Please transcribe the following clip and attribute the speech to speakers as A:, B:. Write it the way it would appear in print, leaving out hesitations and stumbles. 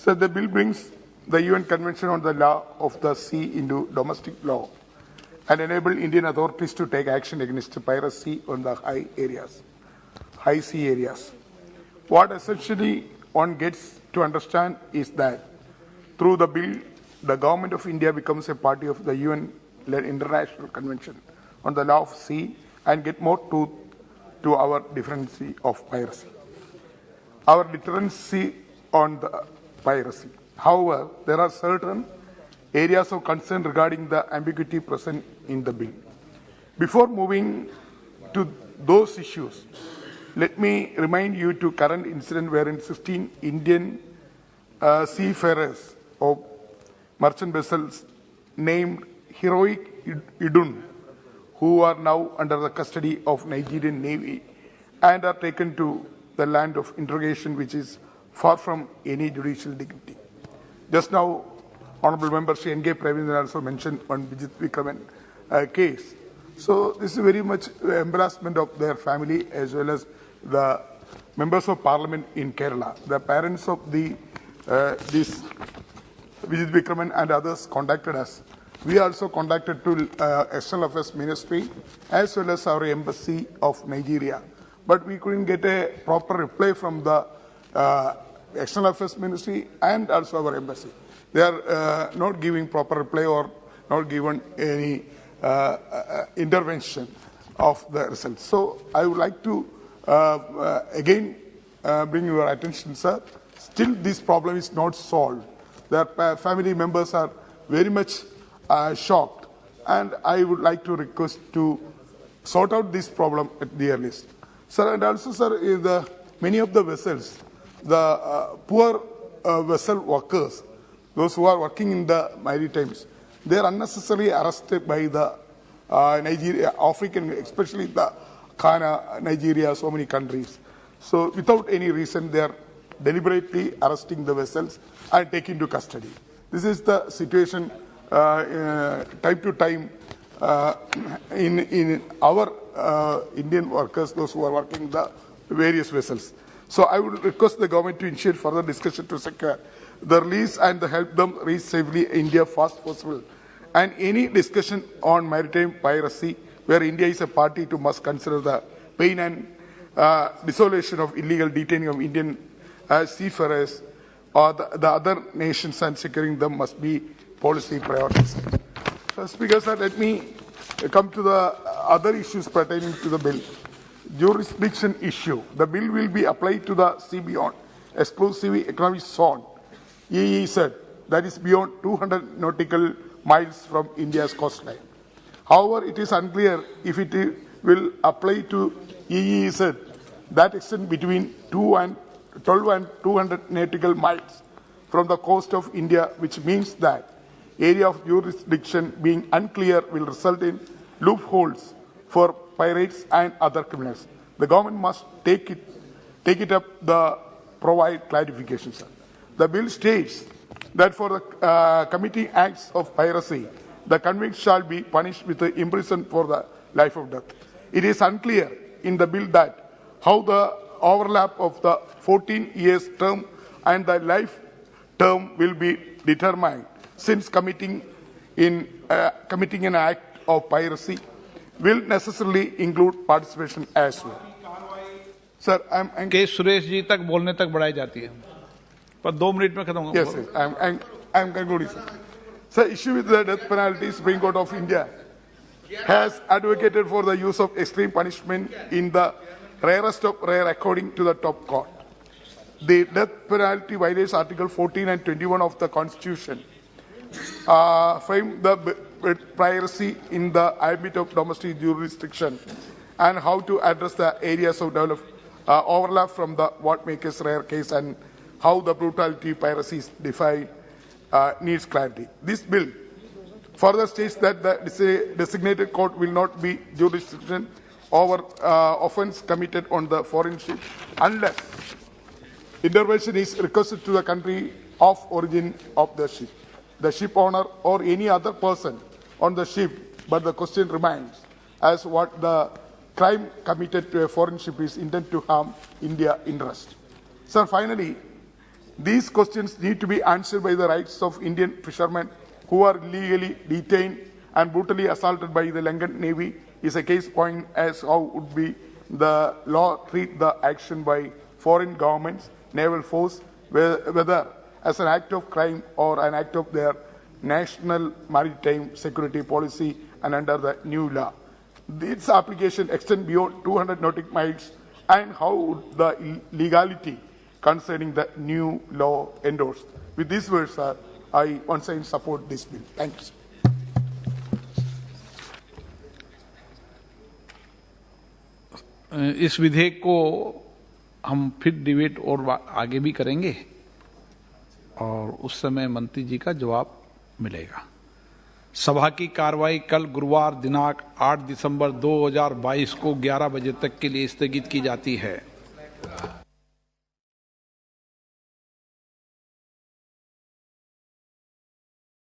A: So the bill brings the UN Convention on the Law of the Sea into domestic law and enable Indian authorities to take action against piracy on the high sea areas. What essentially one gets to understand is that through the bill, the government of India becomes a party of the UN-led International Convention on the Law of Sea and get more to our defense of piracy. Our deterrency on the piracy. However, there are certain areas of concern regarding the ambiguity present in the bill. Before moving to those issues, let me remind you to current incident wherein 16 Indian seafarers of merchant vessels named Heroic Idun, who are now under the custody of Nigerian Navy and are taken to the land of interrogation, which is far from any judicial dignity. Just now, Honorable Member Sri N.K. Pravindran also mentioned one Vijit Vikraman case. So this is very much embarrassment of their family as well as the members of Parliament in Kerala. The parents of this Vijit Vikraman and others contacted us. We also contacted to External Affairs Ministry as well as our Embassy of Nigeria. But we couldn't get a proper reply from the External Affairs Ministry and also our Embassy. They are not giving proper reply or not given any intervention of the results. So I would like to again bring your attention, sir. Still this problem is not solved. Their family members are very much shocked, and I would like to request to sort out this problem at the earliest. Sir, and also, sir, many of the vessels, the poor vessel workers, those who are working in the maritimes, they are unnecessarily arrested by the Nigeria, African, especially the Ghana, Nigeria, so many countries. So without any reason, they are deliberately arresting the vessels and taking to custody. This is the situation time to time in our Indian workers, those who are working the various vessels. So I would request the government to initiate further discussion to secure the release and help them reach safely India fast possible. And any discussion on maritime piracy, where India is a party to, must consider the pain and desolation of illegal detaining of Indian seafarers or the other nations, and securing them must be policy priorities. So, Speaker, sir, let me come to the other issues pertaining to the bill. Jurisdiction issue. The bill will be applied to the sea beyond exclusive economic zone, EEZ, that is beyond 200 nautical miles from India's coastline. However, it is unclear if it will apply to EEZ that extend between 12 and 200 nautical miles from the coast of India, which means that area of jurisdiction being unclear will result in loopholes for pirates and other criminals. The government must take it up the provide clarification, sir. The bill states that for the committing acts of piracy, the convict shall be punished with imprisonment for the life of death. It is unclear in the bill that how the overlap of the 14 years term and the life term will be determined, since committing an act of piracy will necessarily include participation as well. Sir,
B: case Suresh ji तक बोलने तक बढ़ाई जाती है, पर 2 minute में खत्म होगा.
A: Yes, yes, I'm concluding, sir. Sir, issue with the death penalty, Supreme Court of India has advocated for the use of extreme punishment in the rarest of rare according to the top court. The death penalty violates Article 14 and 21 of the Constitution, frame the piracy in the ambit of domestic jurisdiction, and how to address the areas of overlap from the what makes rare case, and how the brutality piracy is defined needs clarity. This bill further states that the designated court will not be jurisdiction over offence committed on the foreign ship unless intervention is requested to the country of origin of the ship owner or any other person on the ship. But the question remains as what the crime committed to a foreign ship is intended to harm India interest. Sir, finally, These questions need to be answered by the rights of Indian fishermen who are illegally detained and brutally assaulted by the Lankan Navy is a case point as how would be the law treat the action by foreign governments, naval force, whether as an act of crime or an act of their national maritime security policy and under the new law. Its application extend beyond 200 nautical miles, and how would the legality concerning the new law endorsed? With these words, sir, I once again support this bill. Thank you, sir.
B: इस विधेयक को हम फिर debate और आगे भी करेंगे और उस समय मंत्री जी का जवाब मिलेगा। सभा की कार्रवाई कल गुरुवार दिनांक 8 दिसंबर 2022 को 11 बजे तक के लिए स्थगित की जाती है।